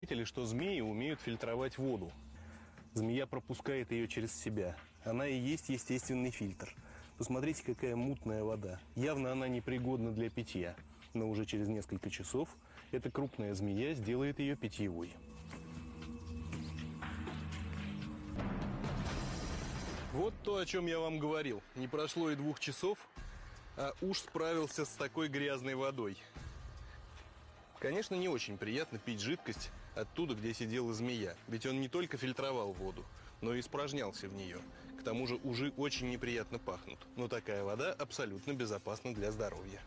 Заметили, что змеи умеют фильтровать воду. Змея пропускает ее через себя. Она и есть естественный фильтр. Посмотрите, какая мутная вода. Явно она непригодна для питья. Но уже через несколько часов эта крупная змея сделает ее питьевой. Вот то, о чем я вам говорил. Не прошло и 2 часов, а уж справился с такой грязной водой. Конечно, не очень приятно пить жидкость оттуда, где сидела змея. Ведь он не только фильтровал воду, но и испражнялся в нее. К тому же ужи очень неприятно пахнут. Но такая вода абсолютно безопасна для здоровья.